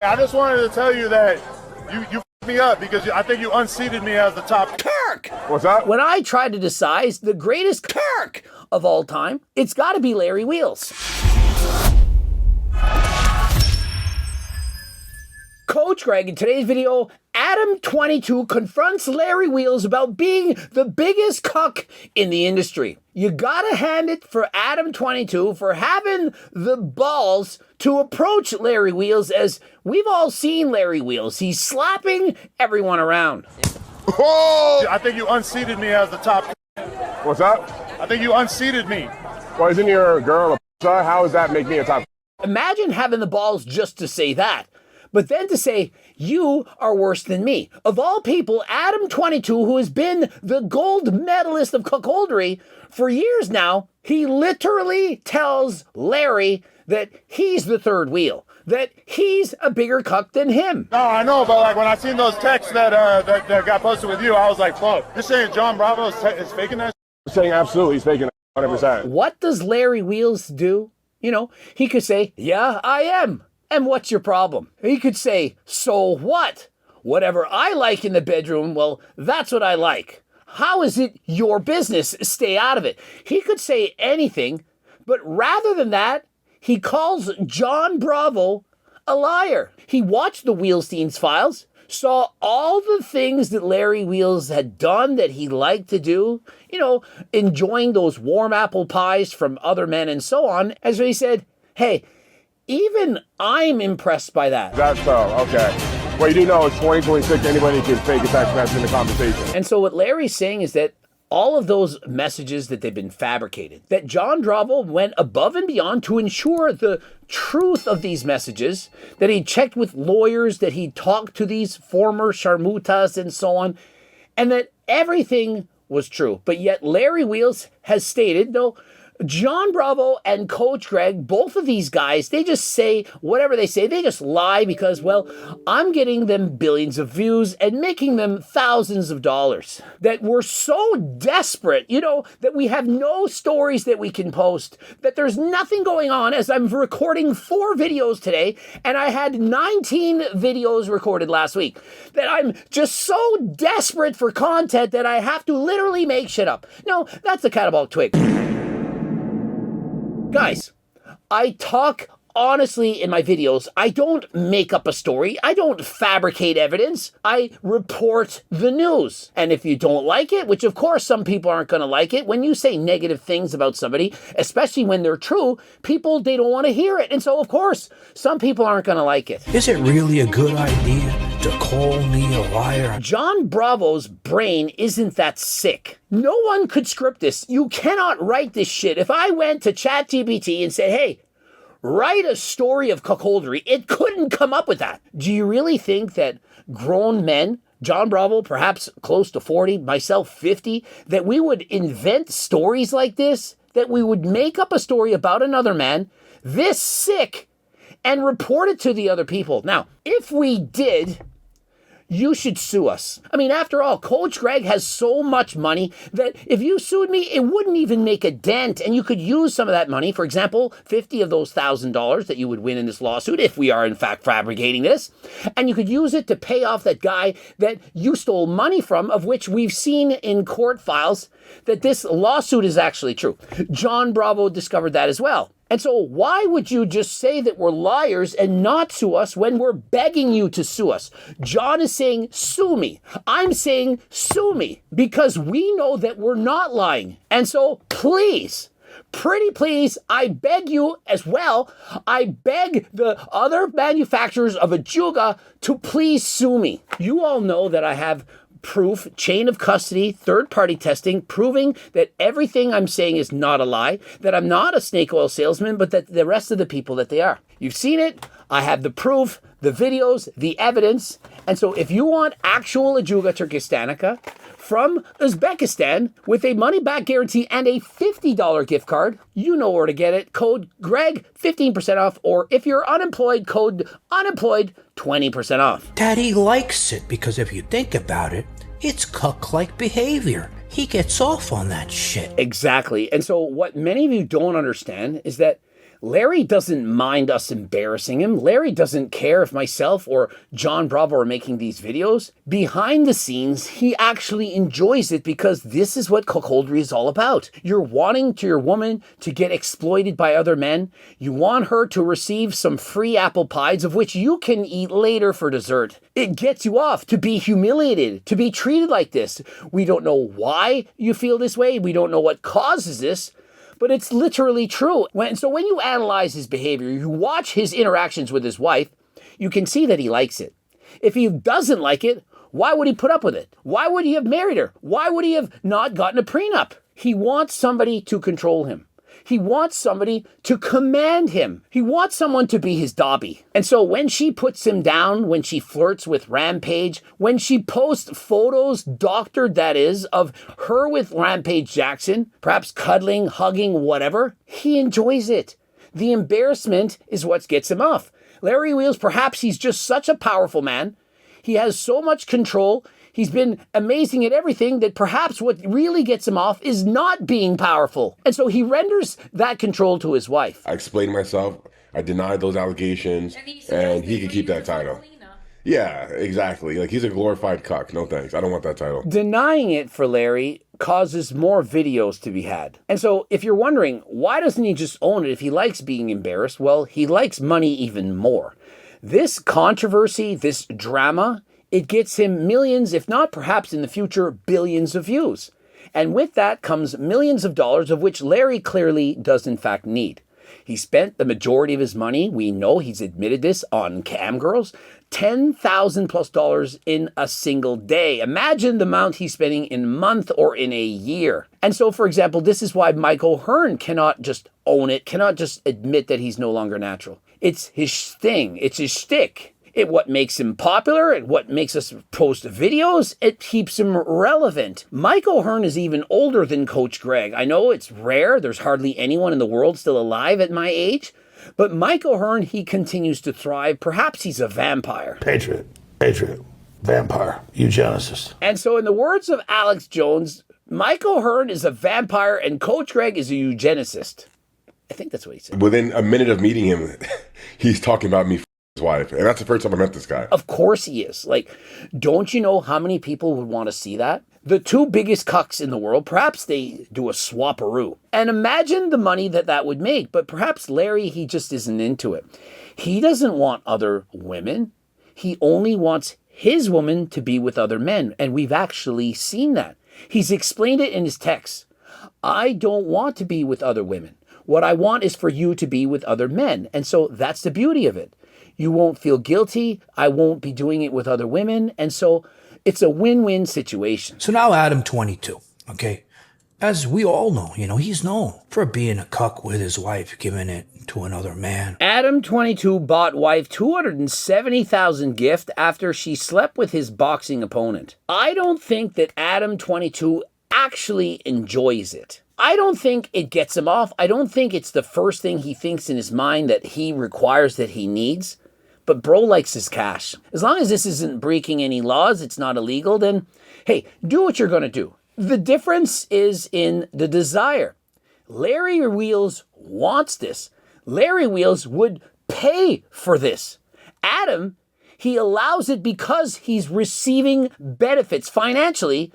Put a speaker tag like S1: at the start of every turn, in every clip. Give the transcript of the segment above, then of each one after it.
S1: I just wanted to tell you that you f***ed me up because I think you unseated me as the top.
S2: Cuck!
S1: What's that?
S2: When I tried to decide the greatest cuck of all time, it's got to be Larry Wheels. Coach Greg, in today's video, Adam22 confronts Larry Wheels about being the biggest cuck in the industry. You gotta hand it for Adam22 for having the balls to approach Larry Wheels, as we've all seen Larry Wheels. He's slapping everyone around.
S1: Oh! I think you unseated me as the top.
S3: What's that?
S1: I think you unseated me.
S3: Well, isn't your girl a p***? How does that make me a top?
S2: Imagine having the balls just to say that. But then to say, you are worse than me. Of all people, Adam22, who has been the gold medalist of cuckoldry for years now, he literally tells Larry that he's the third wheel, that he's a bigger cuck than him.
S1: No, I know, but like when I seen those texts that that got posted with you, I was like, fuck. You're saying John Bravo is faking that?
S3: I'm saying absolutely, he's faking it 100%.
S2: What does Larry Wheels do? You know, he could say, yeah, I am. And what's your problem? He could say, so what? Whatever I like in the bedroom, well, that's what I like. How is it your business? Stay out of it. He could say anything, but rather than that, he calls John Bravo a liar. He watched the Wheelstein's files, saw all the things that Larry Wheels had done that he liked to do, you know, enjoying those warm apple pies from other men and so on. And so he said, hey, even I'm impressed by that.
S3: That's so, okay. Well, you do know it's 2026, anybody can fake a text message in the conversation.
S2: And so what Larry's saying is that all of those messages that they've been fabricated, that John Bravo went above and beyond to ensure the truth of these messages, that he checked with lawyers, that he talked to these former sharmutas and so on, and that everything was true. But yet Larry Wheels has stated, no, John Bravo and Coach Greg, both of these guys, they just say whatever they say. They just lie because, well, I'm getting them billions of views and making them thousands of dollars. That we're so desperate, you know, that we have no stories that we can post, that there's nothing going on, as I'm recording 4 videos today, and I had 19 videos recorded last week, that I'm just so desperate for content that I have to literally make shit up. No, that's the catabolic twig. Guys, I talk honestly in my videos. I don't make up a story. I don't fabricate evidence. I report the news. And if you don't like it, which of course some people aren't going to like it, when you say negative things about somebody, especially when they're true, people, they don't want to hear it. And so of course, some people aren't going to like it.
S4: Is it really a good idea to call me a liar?
S2: John Bravo's brain isn't that sick. No one could script this. You cannot write this shit. If I went to ChatGPT and said, hey, write a story of cuckoldry, it couldn't come up with that. Do you really think that grown men, John Bravo, perhaps close to 40, myself 50, that we would invent stories like this? That we would make up a story about another man this sick and report it to the other people? Now, if we did, you should sue us. I mean, after all, Coach Greg has so much money that if you sued me, it wouldn't even make a dent, and you could use some of that money. For example, 50 of those $1,000 that you would win in this lawsuit, if we are in fact fabricating this, and you could use it to pay off that guy that you stole money from, of which we've seen in court files that this lawsuit is actually true. John Bravo discovered that as well. And so why would you just say that we're liars and not sue us when we're begging you to sue us? John is saying, sue me. I'm saying, sue me, because we know that we're not lying. And so please, pretty please, I beg you as well, I beg the other manufacturers of Ajuga to please sue me. You all know that I have proof, chain of custody, third-party testing, proving that everything I'm saying is not a lie, that I'm not a snake oil salesman, but that the rest of the people that they are. You've seen it. I have the proof, the videos, the evidence. And so if you want actual Ajuga Turkistanica from Uzbekistan with a money-back guarantee and a $50 gift card, you know where to get it. Code Greg, 15% off, or if you're unemployed, code unemployed, 20% off.
S4: Daddy likes it because if you think about it, it's cuck-like behavior. He gets off on that shit.
S2: Exactly. And so what many of you don't understand is that Larry doesn't mind us embarrassing him. Larry doesn't care if myself or John Bravo are making these videos. Behind the scenes, he actually enjoys it because this is what cuckoldry is all about. You're wanting to your woman to get exploited by other men. You want her to receive some free apple pies of which you can eat later for dessert. It gets you off to be humiliated, to be treated like this. We don't know why you feel this way. We don't know what causes this. But it's literally true. So when you analyze his behavior, you watch his interactions with his wife, you can see that he likes it. If he doesn't like it, why would he put up with it? Why would he have married her? Why would he have not gotten a prenup? He wants somebody to control him. He wants somebody to command him. He wants someone to be his Dobby. And so when she puts him down, when she flirts with Rampage, when she posts photos, doctored that is, of her with Rampage Jackson, perhaps cuddling, hugging, whatever, he enjoys it. The embarrassment is what gets him off. Larry Wheels, perhaps he's just such a powerful man. He has so much control. He's been amazing at everything that perhaps what really gets him off is not being powerful. And so he renders that control to his wife.
S3: I explained myself. I denied those allegations, and he could keep that title. Yeah, exactly. Like, he's a glorified cuck. No thanks. I don't want that title.
S2: Denying it for Larry causes more videos to be had. And so if you're wondering, why doesn't he just own it if he likes being embarrassed? Well, he likes money even more. This controversy, this drama, it gets him millions, if not perhaps in the future, billions of views. And with that comes millions of dollars, of which Larry clearly does in fact need. He spent the majority of his money, we know he's admitted this, on cam girls, $10,000+ in a single day. Imagine the amount he's spending in a month or in a year. And so, for example, this is why Mike O'Hearn cannot just own it, cannot just admit that he's no longer natural. It's his thing, it's his shtick. It what makes him popular, and what makes us post videos, it keeps him relevant. Mike O'Hearn is even older than Coach Greg. I know it's rare, there's hardly anyone in the world still alive at my age, but Mike O'Hearn, he continues to thrive. Perhaps he's a vampire.
S5: Patriot, vampire, eugenicist.
S2: And so in the words of Alex Jones, Mike O'Hearn is a vampire and Coach Greg is a eugenicist. I think that's what he said.
S3: Within a minute of meeting him, he's talking about me his wife, and that's the first time I met this guy.
S2: Of course he is. Like, don't you know how many people would want to see that? The two biggest cucks in the world, perhaps they do a swapperoo. And imagine the money that would make, but perhaps Larry, he just isn't into it. He doesn't want other women. He only wants his woman to be with other men, and we've actually seen that. He's explained it in his text. I don't want to be with other women. What I want is for you to be with other men. And so that's the beauty of it. You won't feel guilty. I won't be doing it with other women. And so it's a win-win situation.
S4: So now Adam 22, okay? As we all know, he's known for being a cuck with his wife, giving it to another man.
S2: Adam 22 bought wife $270,000 gift after she slept with his boxing opponent. I don't think that Adam 22 actually enjoys it. I don't think it gets him off. I don't think it's the first thing he thinks in his mind that he requires, that he needs. But bro likes his cash. As long as this isn't breaking any laws, it's not illegal, then, hey, do what you're going to do. The difference is in the desire. Larry Wheels wants this. Larry Wheels would pay for this. Adam, he allows it because he's receiving benefits financially,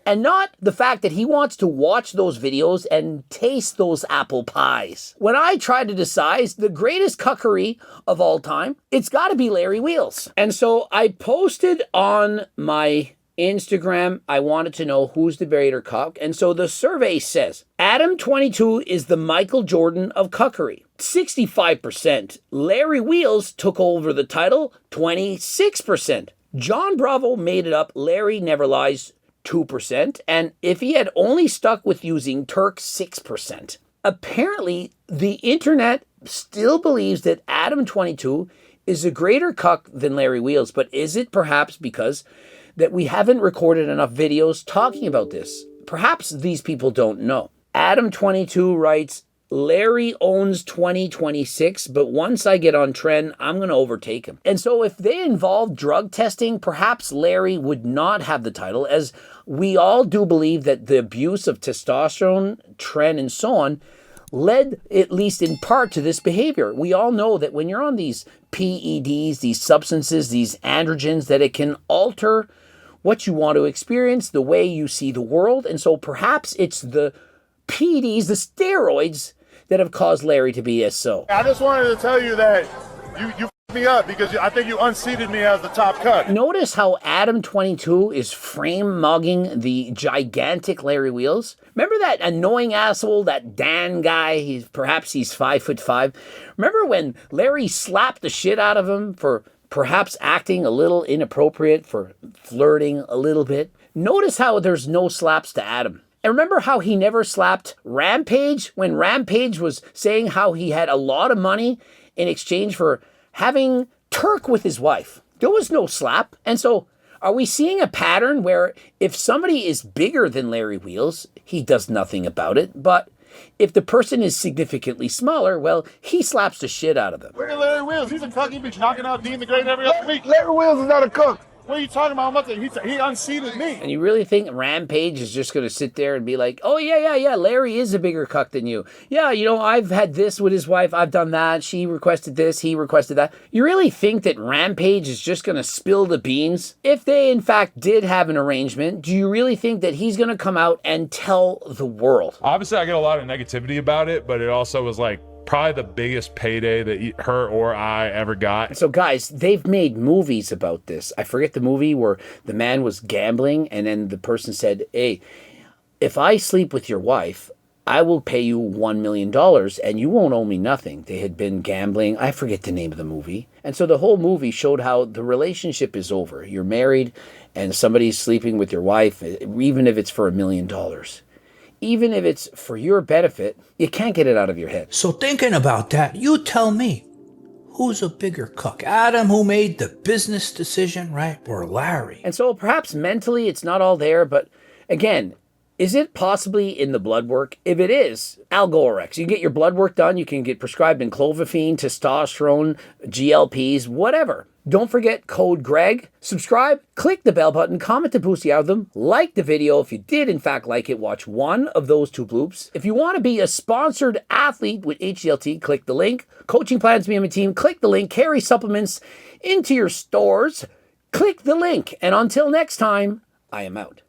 S2: and not the fact that he wants to watch those videos and taste those apple pies. When I try to decide the greatest cuckery of all time, it's got to be Larry Wheels. And so I posted on my Instagram, I wanted to know who's the greater cuck. And so the survey says, Adam 22 is the Michael Jordan of cuckery. 65%. Larry Wheels took over the title, 26%. John Bravo made it up. Larry Never Lies, 2%, and if he had only stuck with using Turk, 6%. Apparently, the internet still believes that Adam 22 is a greater cuck than Larry Wheels, but is it perhaps because that we haven't recorded enough videos talking about this? Perhaps these people don't know. Adam 22 writes, Larry owns 2026, but once I get on trend, I'm going to overtake him. And so if they involve drug testing, perhaps Larry would not have the title, as we all do believe that the abuse of testosterone, trend, and so on led, at least in part, to this behavior. We all know that when you're on these PEDs, these substances, these androgens, that it can alter what you want to experience, the way you see the world. And so perhaps it's the PEDs, the steroids, that have caused Larry to be as so.
S1: I just wanted to tell you that you f***ed me up because I think you unseated me as the top cut.
S2: Notice how Adam22 is frame mugging the gigantic Larry Wheels. Remember that annoying asshole, that Dan guy? Perhaps he's 5'5". Remember when Larry slapped the shit out of him for perhaps acting a little inappropriate, for flirting a little bit? Notice how there's no slaps to Adam. And remember how he never slapped Rampage when Rampage was saying how he had a lot of money in exchange for having Turk with his wife? There was no slap. And so are we seeing a pattern where if somebody is bigger than Larry Wheels, he does nothing about it, but if the person is significantly smaller, well, he slaps the shit out of them.
S1: Look at Larry Wheels. He's a cuck. He be knocking out Dean the Great every other week.
S5: Larry Wheels is not a cook.
S1: What are you talking about? He unseated me.
S2: And you really think Rampage is just going to sit there and be like, oh, yeah, Larry is a bigger cuck than you. Yeah, I've had this with his wife. I've done that. She requested this. He requested that. You really think that Rampage is just going to spill the beans? If they, in fact, did have an arrangement, do you really think that he's going to come out and tell the world?
S6: Obviously, I get a lot of negativity about it, but it also was like, probably the biggest payday that her or I ever got.
S2: So guys, they've made movies about this. I forget the movie where the man was gambling and then the person said, hey, if I sleep with your wife, I will pay you $1 million and you won't owe me nothing. They had been gambling. I forget the name of the movie. And so the whole movie showed how the relationship is over. You're married and somebody's sleeping with your wife, even if it's for $1 million. Even if it's for your benefit, you can't get it out of your head.
S4: So thinking about that, you tell me, who's a bigger cuck? Adam, who made the business decision, right? Or Larry?
S2: And so perhaps mentally it's not all there, but again, is it possibly in the blood work? If it is, Algorex. You can get your blood work done. You can get prescribed enclomiphene, testosterone, GLPs, whatever. Don't forget code Greg. Subscribe, click the bell button, comment to boost the algorithm, like the video. If you did in fact like it, watch one of those 2 bloops. If you want to be a sponsored athlete with HDLT, click the link. Coaching plans, me and my team, click the link. Carry supplements into your stores, click the link. And until next time, I am out.